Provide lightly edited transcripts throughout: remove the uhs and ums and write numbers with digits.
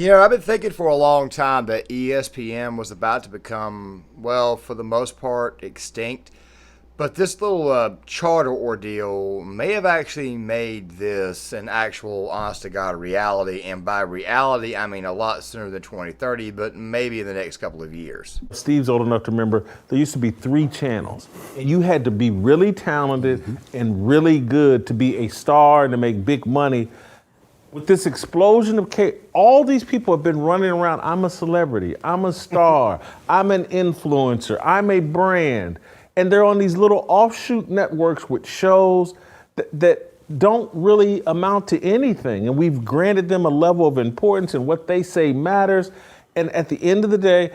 I've been thinking for a long time that ESPN was about to become, well, for the most part, extinct. But this little charter ordeal may have actually made this an actual, honest to God reality. And by reality, I mean a lot sooner than 2030, but maybe in the next couple of years. Steve's old enough to remember there used to be 3 channels, and you had to be really talented and really good to be a star and to make big money. With this explosion of all these people have been running around. I'm a celebrity. I'm a star. I'm an influencer. I'm a brand. And they're on these little offshoot networks with shows that don't really amount to anything. And we've granted them a level of importance, and what they say matters. And at the end of the day,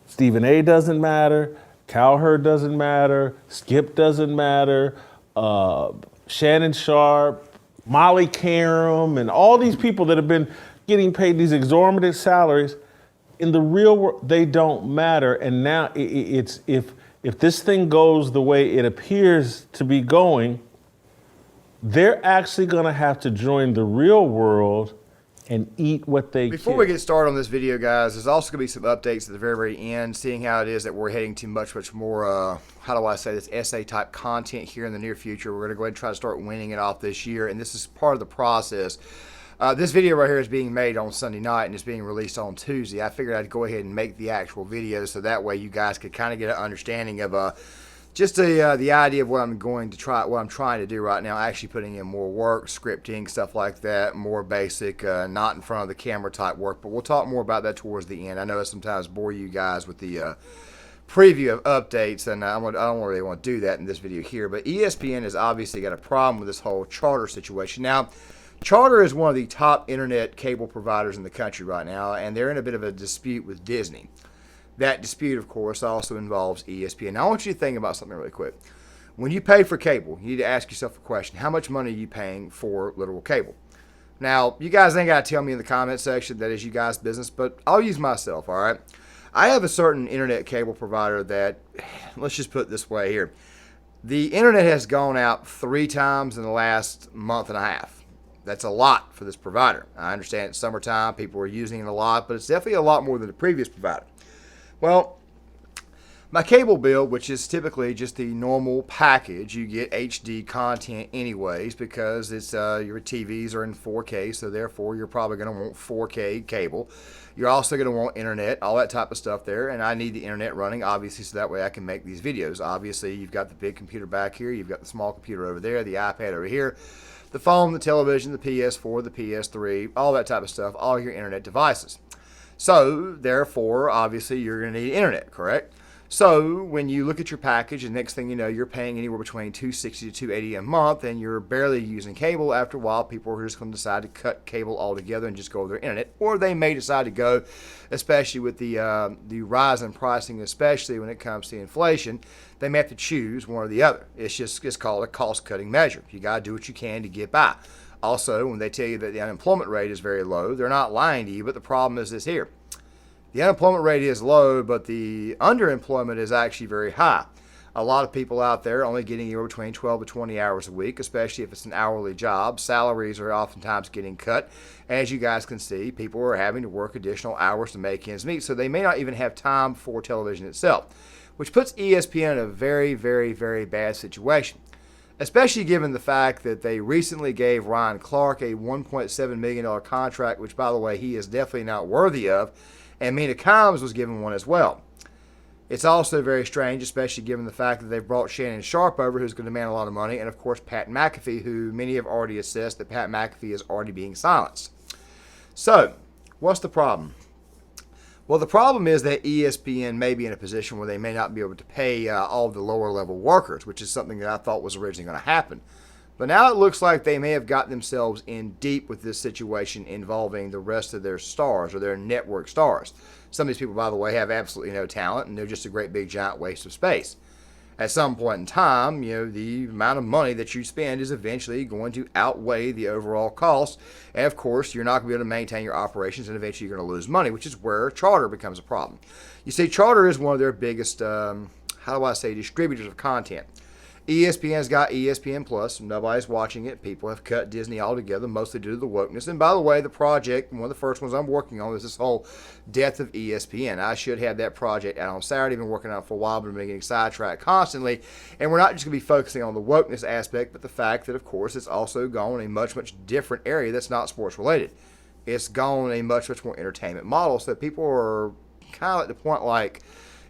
Stephen A. doesn't matter. Cowherd doesn't matter. Skip doesn't matter. Shannon Sharp, Molly Karam, and all these people that have been getting paid these exorbitant salaries, in the real world, they don't matter. And now it's if this thing goes the way it appears to be going, they're actually going to have to join the real world and eat what they Before kill. we get started on this video, guys, there's also going to be some updates at the very, very end, seeing how it is that we're heading to much, much more, how do I say this, essay-type content here in the near future. We're going to go ahead and try to start winning it off this year, and this is part of the process. This video right here is being made on Sunday night, and it's being released on Tuesday. I figured I'd go ahead and make the actual video so that way you guys could kind of get an understanding of just the idea of what I'm trying to do right now, actually putting in more work, scripting, stuff like that, more basic, not in front of the camera type work, but we'll talk more about that towards the end. I know I sometimes bore you guys with the preview of updates, and I don't really want to do that in this video here, but ESPN has obviously got a problem with this whole Charter situation. Now, Charter is one of the top internet cable providers in the country right now, and they're in a bit of a dispute with Disney. That dispute, of course, also involves ESPN. Now, I want you to think about something really quick. When you pay for cable, you need to ask yourself a question. How much money are you paying for literal cable? Now, you guys ain't got to tell me in the comment section. That is you guys' business, but I'll use myself, all right? I have a certain internet cable provider that, let's just put it this way here. The internet has gone out 3 times in the last month and a half. That's a lot for this provider. I understand it's summertime, people are using it a lot, but it's definitely a lot more than the previous provider. Well, my cable bill, which is typically just the normal package, you get HD content anyways because it's your TVs are in 4K, so therefore you're probably going to want 4K cable. You're also going to want internet, all that type of stuff there, and I need the internet running, obviously, so that way I can make these videos. Obviously, you've got the big computer back here, you've got the small computer over there, the iPad over here, the phone, the television, the PS4, the PS3, all that type of stuff, all your internet devices. So, therefore, obviously, you're going to need internet, correct? So, when you look at your package, the next thing you know, you're paying anywhere between $260 to $280 a month, and you're barely using cable. After a while, people are just going to decide to cut cable altogether and just go with their internet. Or they may decide to go, especially with the rise in pricing, especially when it comes to inflation, they may have to choose one or the other. It's called a cost-cutting measure. You got to do what you can to get by. Also, when they tell you that the unemployment rate is very low, they're not lying to you, but the problem is this here. The unemployment rate is low, but the underemployment is actually very high. A lot of people out there are only getting anywhere between 12 to 20 hours a week, especially if it's an hourly job. Salaries are oftentimes getting cut. As you guys can see, people are having to work additional hours to make ends meet, so they may not even have time for television itself, which puts ESPN in a very, very, very bad situation. Especially given the fact that they recently gave Ryan Clark a $1.7 million contract, which, by the way, he is definitely not worthy of, and Mina Kimes was given one as well. It's also very strange, especially given the fact that they've brought Shannon Sharp over, who's going to demand a lot of money, and, of course, Pat McAfee, who many have already assessed that Pat McAfee is already being silenced. So, what's the problem? Well, the problem is that ESPN may be in a position where they may not be able to pay all the lower-level workers, which is something that I thought was originally going to happen. But now it looks like they may have got themselves in deep with this situation involving the rest of their stars or their network stars. Some of these people, by the way, have absolutely no talent, and they're just a great big giant waste of space. At some point in time, the amount of money that you spend is eventually going to outweigh the overall cost. And of course, you're not going to be able to maintain your operations, and eventually you're going to lose money, which is where Charter becomes a problem. You see, Charter is one of their biggest, distributors of content. ESPN's got ESPN Plus. Nobody's watching it. People have cut Disney altogether, mostly due to the wokeness. And by the way, the project, one of the first ones I'm working on, is this whole death of ESPN. I should have that project out on Saturday. Been working on it for a while, but been getting sidetracked constantly. And we're not just going to be focusing on the wokeness aspect, but the fact that, of course, it's also gone a much, much different area that's not sports related. It's gone a much, much more entertainment model. So people are kind of at the point like,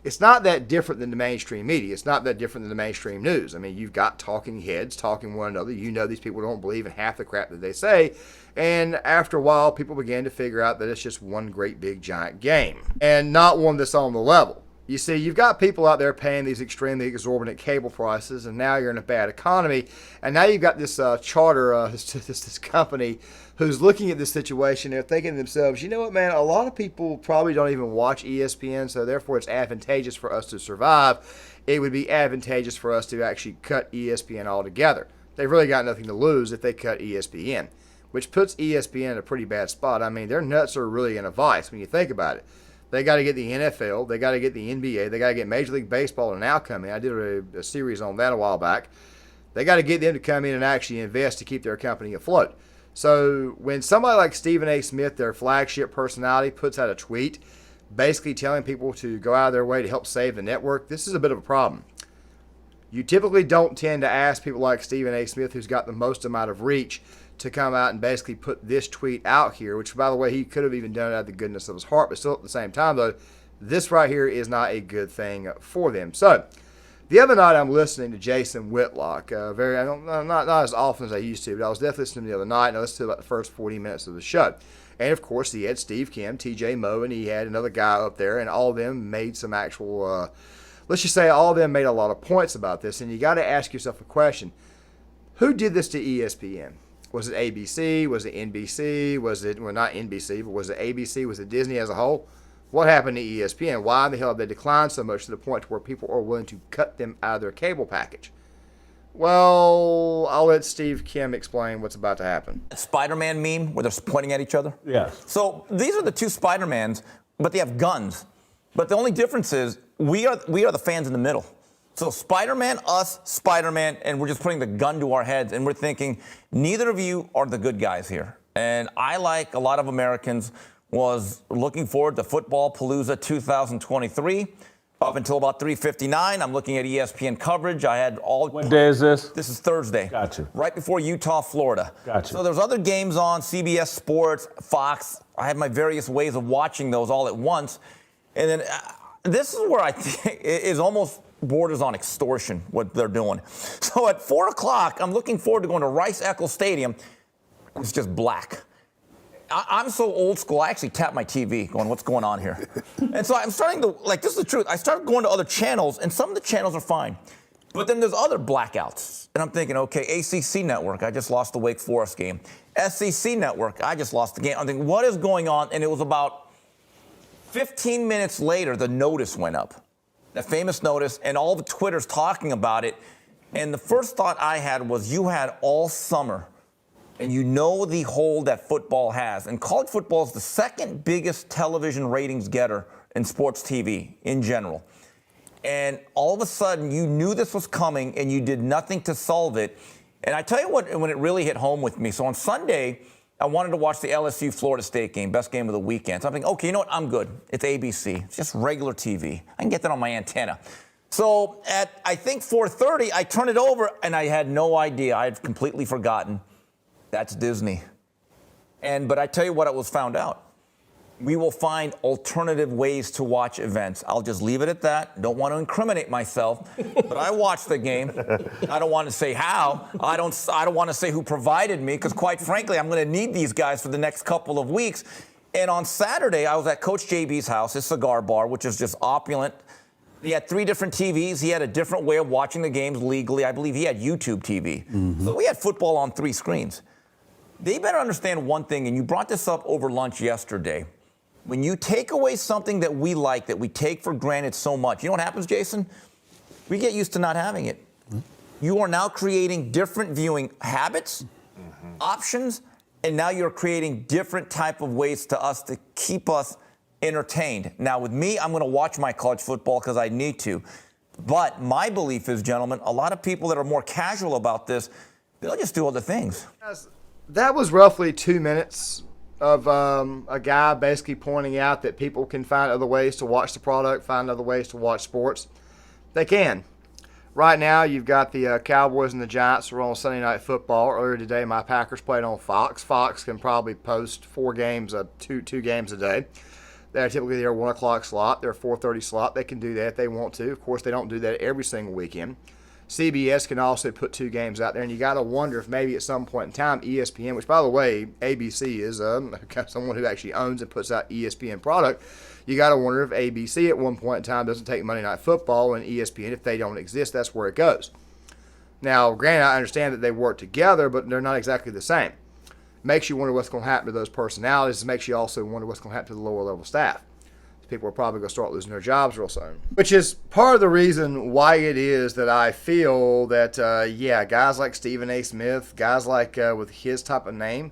it's not that different than the mainstream media. It's not that different than the mainstream news. I mean, you've got talking heads talking one another. You know these people don't believe in half the crap that they say. And after a while, people began to figure out that it's just one great big giant game and not one that's on the level. You see, you've got people out there paying these extremely exorbitant cable prices, and now you're in a bad economy. And now you've got this charter, this company who's looking at this situation. They're thinking to themselves, you know what, man, a lot of people probably don't even watch ESPN, so therefore it's advantageous for us to survive. It would be advantageous for us to actually cut ESPN altogether. They've really got nothing to lose if they cut ESPN, which puts ESPN in a pretty bad spot. I mean, their nuts are really in a vice when you think about it. They got to get the NFL. They got to get the NBA. They got to get Major League Baseball to now come in. I did a series on that a while back. They got to get them to come in and actually invest to keep their company afloat. So when somebody like Stephen A. Smith, their flagship personality, puts out a tweet basically telling people to go out of their way to help save the network, this is a bit of a problem. You typically don't tend to ask people like Stephen A. Smith, who's got the most amount of reach, to come out and basically put this tweet out here, which, by the way, he could have even done it out of the goodness of his heart, but still at the same time, though, this right here is not a good thing for them. So, the other night I'm listening to Jason Whitlock, not as often as I used to, but I was definitely listening to the other night, and I listened to about the first 40 minutes of the show. And, of course, he had Steve Kim, TJ Moe, and he had another guy up there, and all of them made some actual, let's just say all of them made a lot of points about this, and you got to ask yourself a question. Who did this to ESPN? Was it ABC? Was it NBC? Was it, well, not NBC, but was it ABC? Was it Disney as a whole? What happened to ESPN? Why in the hell have they declined so much to the point where people are willing to cut them out of their cable package? Well, I'll let Steve Kim explain what's about to happen. Spider-Man meme where they're pointing at each other? Yes. So these are the two Spider-Mans, but they have guns. But the only difference is we are the fans in the middle. So Spider-Man, us, Spider-Man, and we're just putting the gun to our heads, and we're thinking, neither of you are the good guys here. And I, like a lot of Americans, was looking forward to Football Palooza 2023. Up until about 3:59, I'm looking at ESPN coverage. I had all. What day is this? This is Thursday. Gotcha. Right before Utah, Florida. Gotcha. So there's other games on, CBS Sports, Fox. I had my various ways of watching those all at once. And then this is where I think it is almost borders on extortion, what they're doing. So at 4 o'clock, I'm looking forward to going to Rice-Eccles Stadium. It's just black. I'm so old school, I actually tapped my TV going, what's going on here? And so I'm starting to, like, this is the truth. I started going to other channels, and some of the channels are fine. But then there's other blackouts. And I'm thinking, okay, ACC Network, I just lost the Wake Forest game. SEC Network, I just lost the game. I'm thinking, what is going on? And it was about 15 minutes later, the notice went up. That famous notice, and all the Twitter's talking about it. And the first thought I had was, you had all summer, and you know the hold that football has. And college football is the second biggest television ratings getter in sports TV in general. And all of a sudden, you knew this was coming, and you did nothing to solve it. And I tell you what, when it really hit home with me. So on Sunday, I wanted to watch the LSU Florida State game, best game of the weekend. So I'm thinking, okay, you know what? I'm good. It's ABC. It's just regular TV. I can get that on my antenna. So at, I think, 4:30, I turned it over, and I had no idea. I had completely forgotten. That's Disney. But I tell you what, it was found out. We will find alternative ways to watch events. I'll just leave it at that. Don't want to incriminate myself, but I watched the game. I don't want to say how. I don't want to say who provided me, because quite frankly, I'm going to need these guys for the next couple of weeks. And on Saturday, I was at Coach JB's house, his cigar bar, which is just opulent. He had 3 different TVs. He had a different way of watching the games legally. I believe he had YouTube TV. Mm-hmm. So we had football on 3 screens. They better understand one thing, and you brought this up over lunch yesterday. When you take away something that we like, that we take for granted so much, you know what happens, Jason? We get used to not having it. Mm-hmm. You are now creating different viewing habits, options, and now you're creating different type of ways to us to keep us entertained. Now, with me, I'm going to watch my college football because I need to. But my belief is, gentlemen, a lot of people that are more casual about this, they'll just do other things. Guys, that was roughly 2 minutes of a guy basically pointing out that people can find other ways to watch the product, find other ways to watch sports. They can. Right now, you've got the Cowboys and the Giants are on Sunday Night Football. Earlier today, my Packers played on Fox. Fox can probably post two games a day. They're typically their 1 o'clock slot, their 4:30 slot. They can do that if they want to. Of course, they don't do that every single weekend. CBS can also put 2 games out there, and you got to wonder if maybe at some point in time, ESPN, which by the way, ABC is someone who actually owns and puts out ESPN product. You got to wonder if ABC at one point in time doesn't take Monday Night Football and ESPN, if they don't exist, that's where it goes. Now, granted, I understand that they work together, but they're not exactly the same. Makes you wonder what's going to happen to those personalities. It makes you also wonder what's going to happen to the lower level staff. People are probably going to start losing their jobs real soon. Which is part of the reason why it is that I feel that, guys like Stephen A. Smith, guys like with his type of name,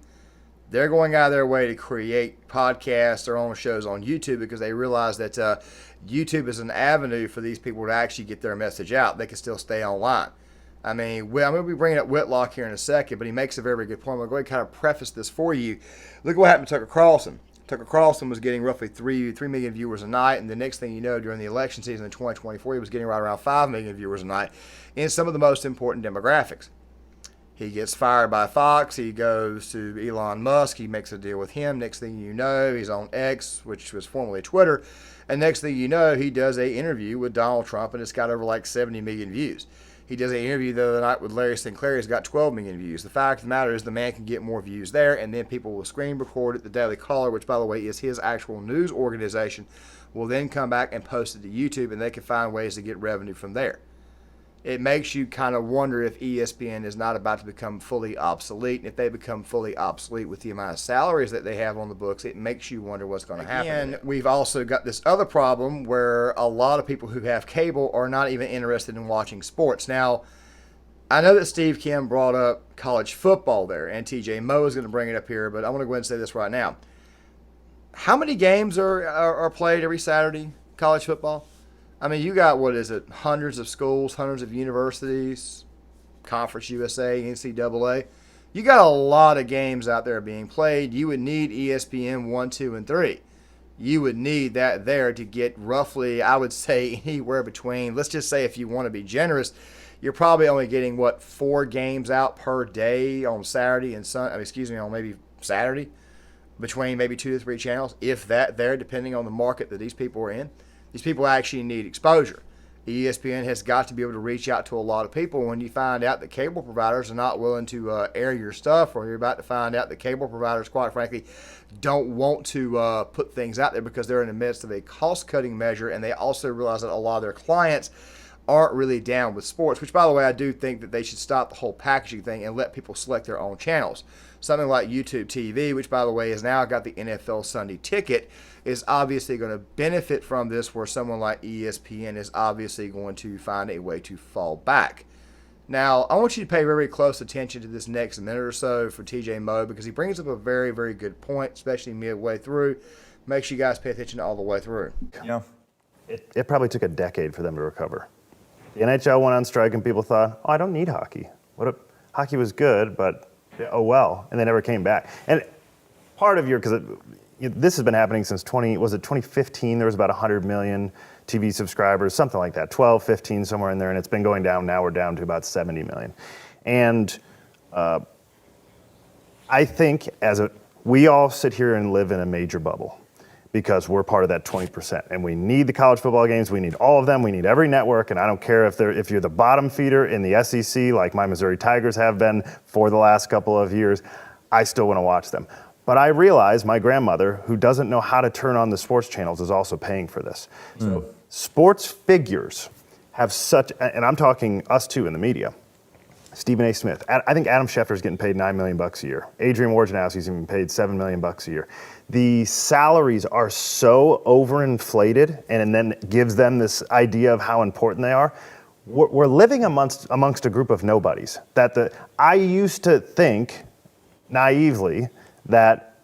they're going out of their way to create podcasts, their own shows on YouTube, because they realize that YouTube is an avenue for these people to actually get their message out. They can still stay online. I mean, I'm going to be bringing up Whitlock here in a second, but he makes a very, very good point. I'm going to go ahead and kind of preface this for you. Look what happened to Tucker Carlson. Tucker Carlson was getting roughly 3 million viewers a night, and the next thing you know, during the election season in 2024, he was getting right around 5 million viewers a night in some of the most important demographics. He gets fired by Fox. He goes to Elon Musk. He makes a deal with him. Next thing you know, he's on X, which was formerly Twitter. And next thing you know, he does an interview with Donald Trump, and it's got over like 70 million views. He does an interview the other night with Larry Sinclair. He's got 12 million views. The fact of the matter is the man can get more views there, and then people will screen record it. The Daily Caller, which, by the way, is his actual news organization, will then come back and post it to YouTube, and they can find ways to get revenue from there. It makes you kind of wonder if ESPN is not about to become fully obsolete. And if they become fully obsolete with the amount of salaries that they have on the books, it makes you wonder what's going to happen. And we've also got this other problem where a lot of people who have cable are not even interested in watching sports. Now, I know that Steve Kim brought up college football there, and TJ Moe is going to bring it up here, but I want to go ahead and say this right now. How many games are played every Saturday, college football? I mean, you got, hundreds of schools, hundreds of universities, Conference USA, NCAA. You got a lot of games out there being played. You would need ESPN 1, 2, and 3. You would need that there to get roughly, I would say, anywhere between, let's just say if you want to be generous, you're probably only getting, 4 games out per day on Saturday and on maybe Saturday, between maybe 2 to 3 channels, if that there, depending on the market that these people are in. These people actually need exposure. ESPN has got to be able to reach out to a lot of people. When you find out that cable providers are not willing to air your stuff, or you're about to find out that cable providers, quite frankly, don't want to put things out there because they're in the midst of a cost-cutting measure, and they also realize that a lot of their clients aren't really down with sports, which, by the way, I do think that they should stop the whole packaging thing and let people select their own channels. Something like YouTube TV, which, by the way, has now got the NFL Sunday Ticket, is obviously going to benefit from this, where someone like ESPN is obviously going to find a way to fall back. Now, I want you to pay very close attention to this next minute or so for TJ Moe, because he brings up a very, very good point, especially midway through. Make sure you guys pay attention all the way through. Yeah. It probably took a decade for them to recover. The NHL went on strike, and people thought, I don't need hockey. Hockey was good, but oh well, and they never came back. And part of this has been happening since 2015? There was about 100 million TV subscribers, something like that, 12, 15, somewhere in there, and it's been going down. Now we're down to about 70 million. And I think we all sit here and live in a major bubble, because we're part of that 20%. And we need the college football games. We need all of them. We need every network. And I don't care if you're the bottom feeder in the SEC, like my Missouri Tigers have been for the last couple of years, I still want to watch them. But I realize my grandmother, who doesn't know how to turn on the sports channels, is also paying for this. So sports figures have and I'm talking us too in the media, Stephen A. Smith. I think Adam Schefter's getting paid $9 million a year. Adrian Wojnarowski's even paid $7 million a year. The salaries are so overinflated, and then gives them this idea of how important they are. We're living amongst a group of nobodies. I used to think naively that,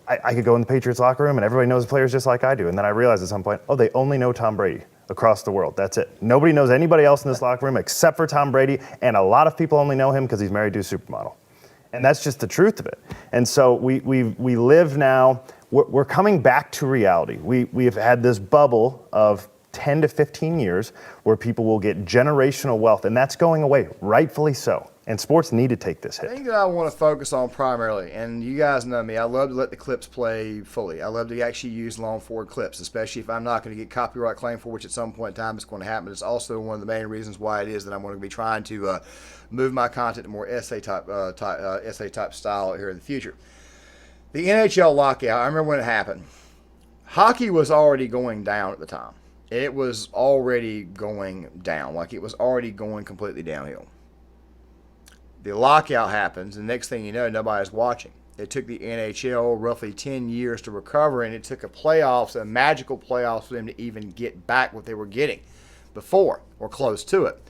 I could go in the Patriots locker room and everybody knows the players just like I do. And then I realized at some point, they only know Tom Brady. across the world. That's it. Nobody knows anybody else in this locker room except for Tom Brady, and a lot of people only know him because he's married to a supermodel. And that's just the truth of it. And so we live now, we're coming back to reality. We have had this bubble of 10 to 15 years where people will get generational wealth, and that's going away, rightfully so. And sports need to take this hit. The thing that I want to focus on primarily, and you guys know me, I love to let the clips play fully. I love to actually use long forward clips, especially if I'm not going to get copyright claim for, which at some point in time is going to happen. It's also one of the main reasons why it is that I'm going to be trying to move my content to more essay type style here in the future. The NHL lockout, I remember when it happened. Hockey was already going down at the time. It was already going down, like it was already going completely downhill. The lockout happens, and the next thing you know, nobody's watching. It took the NHL roughly 10 years to recover, and it took a magical playoffs for them to even get back what they were getting before, or close to it.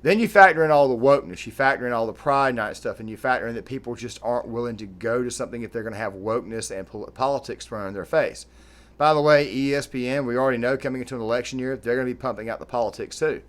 Then you factor in all the wokeness, you factor in all the Pride Night stuff, and you factor in that people just aren't willing to go to something if they're going to have wokeness and politics thrown in their face. By the way, ESPN, we already know coming into an election year, they're going to be pumping out the politics too.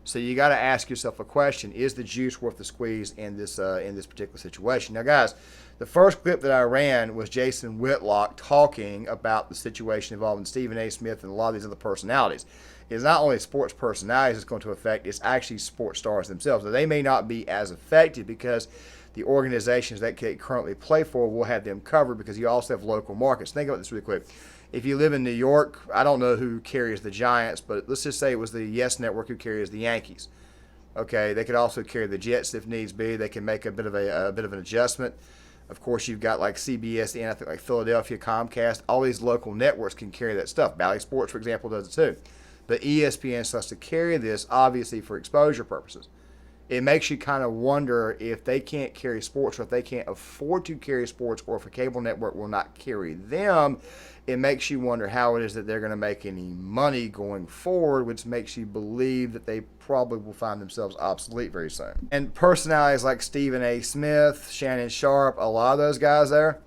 So you got to ask yourself a question: is the juice worth the squeeze in this particular situation? Now, guys, the first clip that I ran was Jason Whitlock talking about the situation involving Stephen A. Smith and a lot of these other personalities. It's not only sports personalities it's going to affect; it's actually sports stars themselves. Now, they may not be as affected because the organizations that they currently play for will have them covered, because you also have local markets. Think about this really quick. If you live in New York, I don't know who carries the Giants, but let's just say it was the Yes Network who carries the Yankees. Okay, they could also carry the Jets if needs be. They can make a bit of an adjustment. Of course, you've got like CBS and I think like Philadelphia, Comcast. All these local networks can carry that stuff. Bally Sports, for example, does it too. But ESPN starts to carry this, obviously, for exposure purposes. It makes you kind of wonder if they can't carry sports, or if they can't afford to carry sports, or if a cable network will not carry them. It makes you wonder how it is that they're going to make any money going forward, which makes you believe that they probably will find themselves obsolete very soon. And personalities like Stephen A. Smith, Shannon Sharp, a lot of those guys there,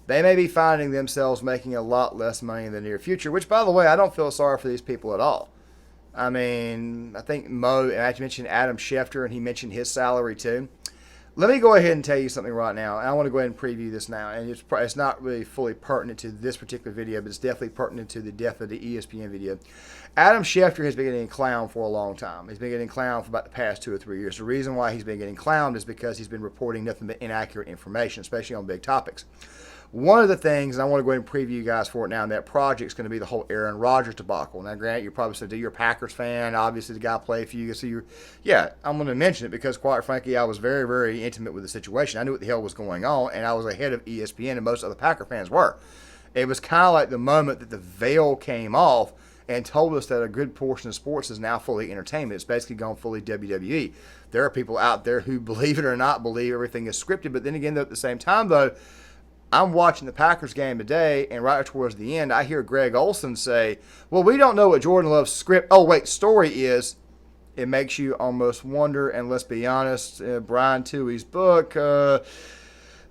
they may be finding themselves making a lot less money in the near future, which, by the way, I don't feel sorry for these people at all. I mean, I think Mo, and I mentioned Adam Schefter, and he mentioned his salary too. Let me go ahead and tell you something right now. And I want to go ahead and preview this now. And it's not really fully pertinent to this particular video, but it's definitely pertinent to the death of the ESPN video. Adam Schefter has been getting clowned for a long time. He's been getting clowned for about the past 2 or 3 years. The reason why he's been getting clowned is because he's been reporting nothing but inaccurate information, especially on big topics. One of the things, and I want to go ahead and preview you guys for it now, and that project's going to be the whole Aaron Rodgers debacle. Now, Grant, you're probably saying, you're a Packers fan. Obviously, the guy played for you. So I'm going to mention it because, quite frankly, I was very, very intimate with the situation. I knew what the hell was going on, and I was ahead of ESPN, and most other Packer fans were. It was kind of like the moment that the veil came off and told us that a good portion of sports is now fully entertainment. It's basically gone fully WWE. There are people out there who, believe it or not, believe everything is scripted. But then again, at the same time, though, I'm watching the Packers game today, and right towards the end, I hear Greg Olson say, well, we don't know what Jordan Love's story is. It makes you almost wonder, and let's be honest, Brian Toohey's book, a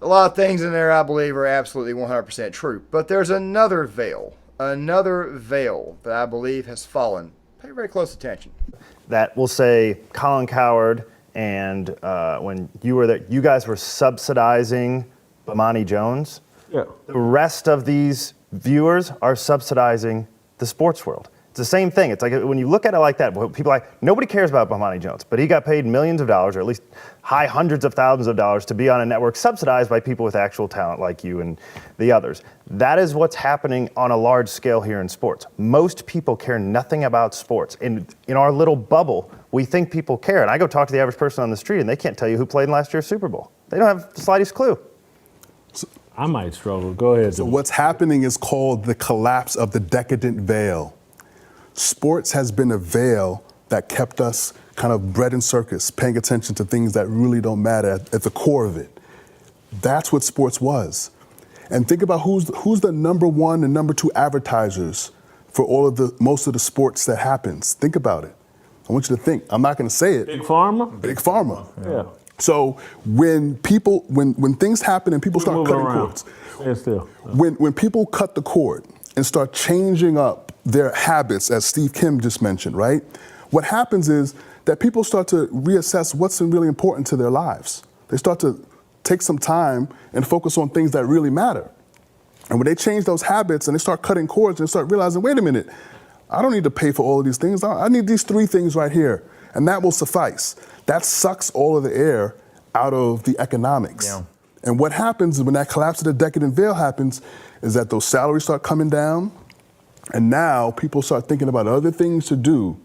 lot of things in there I believe are absolutely 100% true. But there's another veil that I believe has fallen. Pay very close attention. That will say Colin Cowherd, and when you were there, you guys were subsidizing Bomani Jones. Yeah. The rest of these viewers are subsidizing the sports world. It's the same thing. It's like when you look at it like that, people are like, nobody cares about Bomani Jones, but he got paid millions of dollars, or at least high hundreds of thousands of dollars, to be on a network subsidized by people with actual talent like you and the others. That is what's happening on a large scale here in sports. Most people care nothing about sports. In our little bubble, we think people care. And I go talk to the average person on the street, and they can't tell you who played in last year's Super Bowl. They don't have the slightest clue. I might struggle. Go ahead. So what's happening is called the collapse of the decadent veil. Sports has been a veil that kept us kind of bread and circus, paying attention to things that really don't matter at the core of it. That's what sports was. And think about who's the number one and number two advertisers for most of the sports that happens. Think about it. I want you to think. I'm not going to say it. Big Pharma? Big Pharma. Yeah. So when things happen and people start cutting cords, Stand still. when people cut the cord and start changing up their habits, as Steve Kim just mentioned, right? What happens is that people start to reassess what's really important to their lives. They start to take some time and focus on things that really matter. And when they change those habits and they start cutting cords and start realizing, wait a minute, I don't need to pay for all of these things. I need these 3 things right here, and that will suffice. That sucks all of the air out of the economics. Yeah. And what happens when that collapse of the decadent veil happens is that those salaries start coming down, and now people start thinking about other things to do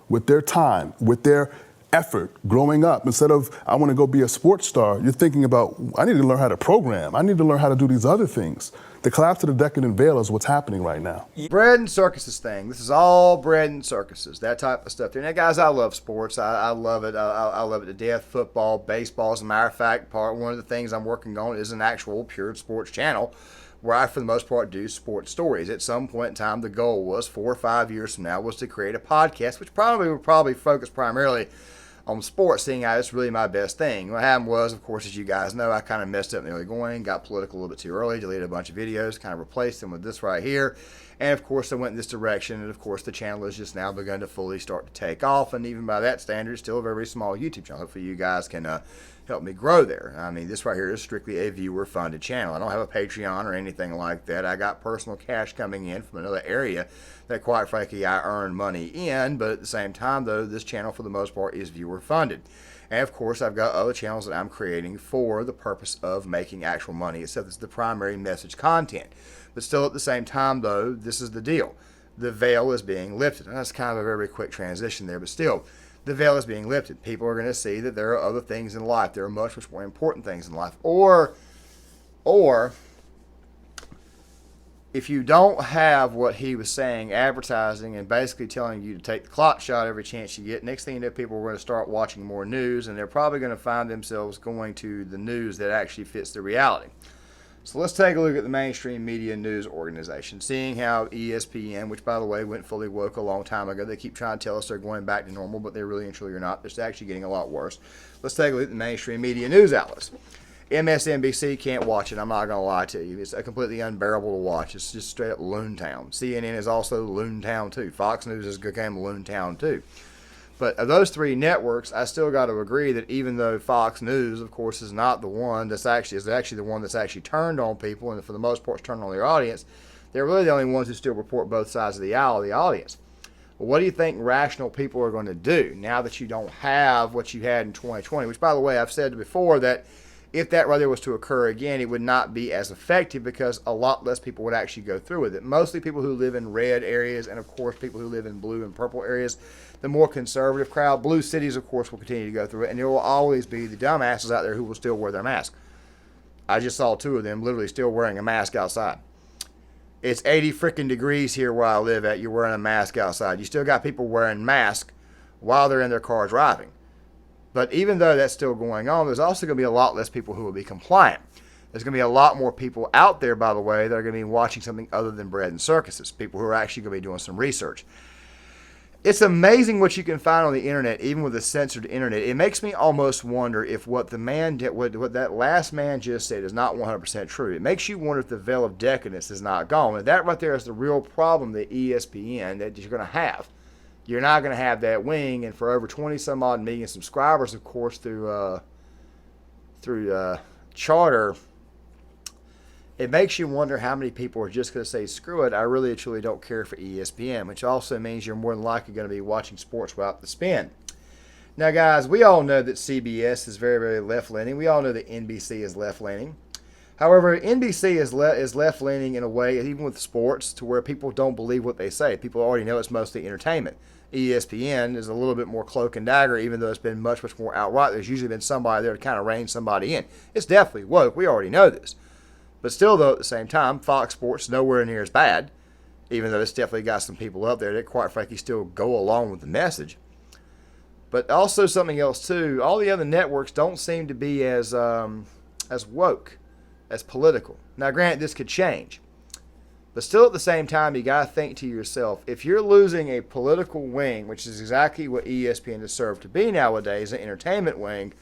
with their time, with their effort growing up. Instead of, I want to go be a sports star, you're thinking about, I need to learn how to program. I need to learn how to do these other things. The collapse of the decadent veil is what's happening right now. Bread and circuses thing. This is all bread and circuses, that type of stuff. Now, guys, I love sports. I love it. I love it to death. Football, baseball. As a matter of fact, one of the things I'm working on is an actual pure sports channel where I, for the most part, do sports stories. At some point in time, the goal was 4 or 5 years from now was to create a podcast, which would probably focus primarily on sports, seeing how it's really my best thing. What happened was, of course, as you guys know, I kind of messed up in the early going, got political a little bit too early, deleted a bunch of videos, kind of replaced them with this right here. And of course, I went in this direction, and of course, the channel has just now begun to fully start to take off. And even by that standard, it's still a very small YouTube channel. Hopefully, you guys can help me grow there. I mean, this right here is strictly a viewer-funded channel. I don't have a Patreon or anything like that. I got personal cash coming in from another area that, quite frankly, I earn money in. But at the same time, though, this channel, for the most part, is viewer-funded. And, of course, I've got other channels that I'm creating for the purpose of making actual money, except it's the primary message content. But still, at the same time, though, this is the deal. The veil is being lifted. And that's kind of a very quick transition there, but still, the veil is being lifted. People are going to see that there are other things in life. There are much more important things in life. Or if you don't have what he was saying, advertising and basically telling you to take the clock shot every chance you get, next thing you know, people are going to start watching more news, and they're probably going to find themselves going to the news that actually fits the reality. So let's take a look at the mainstream media news organization, seeing how ESPN, which by the way went fully woke a long time ago, they keep trying to tell us they're going back to normal, but they really and truly are not. It's actually getting a lot worse. Let's take a look at the mainstream media news outlets. MSNBC, can't watch it. I'm not going to lie to you. It's completely unbearable to watch. It's just straight up Loontown. CNN is also Loontown too. Fox News has become Loontown too. But of those 3 networks, I still got to agree that even though Fox News, of course, is not the one that's actually the one that's actually turned on people, and for the most part, turned on their audience, they're really the only ones who still report both sides of the aisle, the audience. Well, what do you think rational people are going to do now that you don't have what you had in 2020? Which, by the way, I've said before that if that rather was to occur again, it would not be as effective because a lot less people would actually go through with it. Mostly people who live in red areas, and of course people who live in blue and purple areas. The more conservative crowd, blue cities, of course, will continue to go through it, and there will always be the dumbasses out there who will still wear their mask. I just saw 2 of them literally still wearing a mask outside. It's 80 freaking degrees here where I live at. You're wearing a mask outside. You still got people wearing masks while they're in their car driving. But even though that's still going on, there's also going to be a lot less people who will be compliant. There's going to be a lot more people out there, by the way, that are going to be watching something other than bread and circuses. People who are actually going to be doing some research. It's amazing what you can find on the internet, even with a censored internet. It makes me almost wonder if what the man did, what that last man just said is not 100% true. It makes you wonder if the veil of decadence is not gone. And that right there is the real problem that ESPN that you're going to have. You're not going to have that wing, and for over 20 some odd million subscribers, of course, through Charter, it makes you wonder how many people are just going to say, screw it, I really truly don't care for ESPN, which also means you're more than likely going to be watching sports without the spin. Now, guys, we all know that CBS is very, very left-leaning. We all know that NBC is left-leaning. However, NBC is left-leaning in a way, even with sports, to where people don't believe what they say. People already know it's mostly entertainment. ESPN is a little bit more cloak and dagger, even though it's been much, much more outright. There's usually been somebody there to kind of rein somebody in. It's definitely woke. We already know this. But still, though, at the same time, Fox Sports nowhere near as bad, even though it's definitely got some people up there that, quite frankly, still go along with the message. But also something else, too, all the other networks don't seem to be as woke, as political. Now, granted, this could change. But still, at the same time, you got to think to yourself, if you're losing a political wing, which is exactly what ESPN is served to be nowadays, an entertainment wing,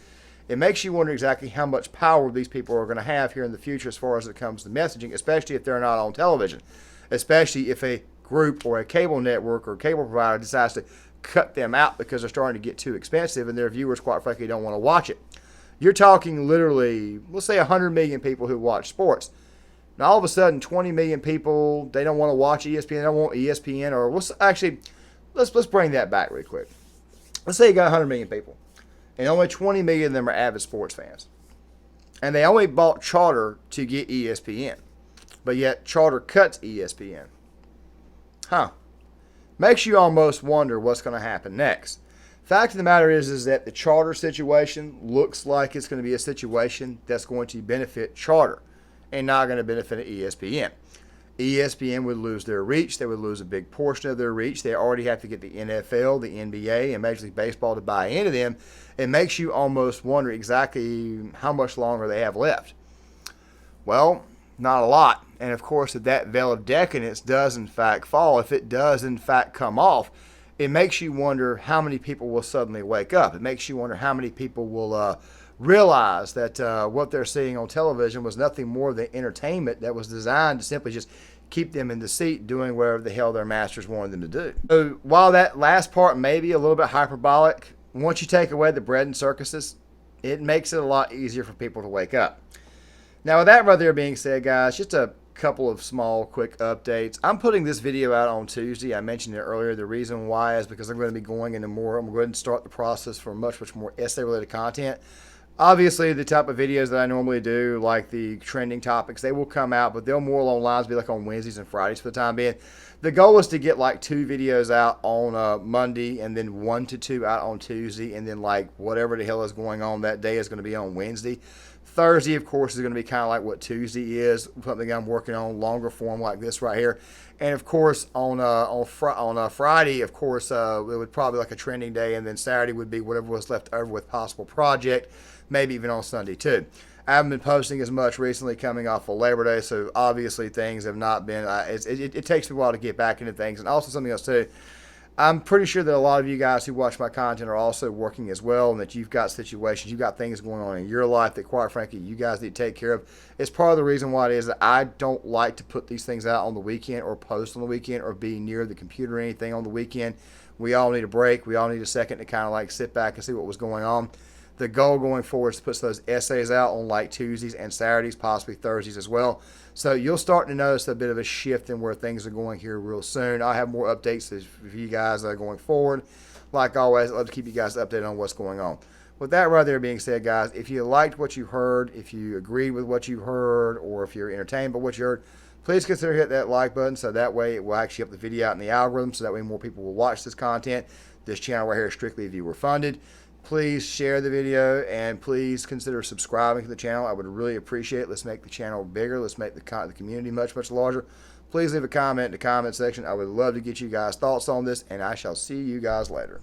it makes you wonder exactly how much power these people are going to have here in the future as far as it comes to messaging, especially if they're not on television. especially if a group or a cable network or cable provider decides to cut them out because they're starting to get too expensive and their viewers, quite frankly, don't want to watch it. You're talking literally, let's say 100 million people who watch sports. Now, all of a sudden, 20 million people, they don't want to watch ESPN, they don't want ESPN, or let's bring that back real quick. Let's say you got 100 million people, and only 20 million of them are avid sports fans. And they only bought Charter to get ESPN, but yet Charter cuts ESPN. Makes you almost wonder what's going to happen next. Fact of the matter is that the Charter situation looks like it's going to be a situation that's going to benefit Charter and not going to benefit ESPN. ESPN would lose their reach. They would lose a big portion of their reach. They already have to get the NFL, the NBA, and Major League Baseball to buy into them. It makes you almost wonder exactly how much longer they have left. Well, not a lot. And of course, if that veil of decadence does in fact fall, if it does in fact come off, it makes you wonder how many people will suddenly wake up. It makes you wonder how many people will realize that what they're seeing on television was nothing more than entertainment that was designed to simply just keep them in the seat doing whatever the hell their masters wanted them to do. So while that last part may be a little bit hyperbolic, once you take away the bread and circuses, it makes it a lot easier for people to wake up. Now, with that rather being said, guys, just a couple of small quick updates. I'm putting this video out on Tuesday. I mentioned it earlier. The reason why is because I'm going to be going into more, I'm going to start the process for much more essay related content. Obviously, the type of videos that I normally do, like the trending topics, they will come out, but they'll more along lines be like on Wednesdays and Fridays for the time being. The goal is to get like 2 videos out on Monday and then 1 to 2 out on Tuesday, and then like whatever the hell is going on that day is going to be on Wednesday. Thursday, of course, is going to be kind of like what Tuesday is, something I'm working on, longer form like this right here. And of course, on Friday, of course, it would probably like a trending day, and then Saturday would be whatever was left over with possible project, maybe even on Sunday too. I haven't been posting as much recently coming off of Labor Day, so obviously things have not been, it takes me a while to get back into things. And also something else too, I'm pretty sure that a lot of you guys who watch my content are also working as well, and that you've got situations, you've got things going on in your life that, quite frankly, you guys need to take care of. It's part of the reason why it is that I don't like to put these things out on the weekend or post on the weekend or be near the computer or anything on the weekend. We all need a break. We all need a second to kind of like sit back and see what was going on. The goal going forward is to put those essays out on like Tuesdays and Saturdays, possibly Thursdays as well. So you'll start to notice a bit of a shift in where things are going here real soon. I'll have more updates for you guys going forward. Like always, I'd love to keep you guys updated on what's going on. With that rather being said, guys, if you liked what you heard, if you agreed with what you heard, or if you're entertained by what you heard, please consider hitting that like button so that way it will actually help the video out in the algorithm, so that way more people will watch this content. This channel right here is strictly viewer funded. Please share the video, and please consider subscribing to the channel. I would really appreciate it. Let's make the channel bigger. Let's make the community much larger. Please leave a comment in the comment section. I would love to get you guys' thoughts on this, and I shall see you guys later.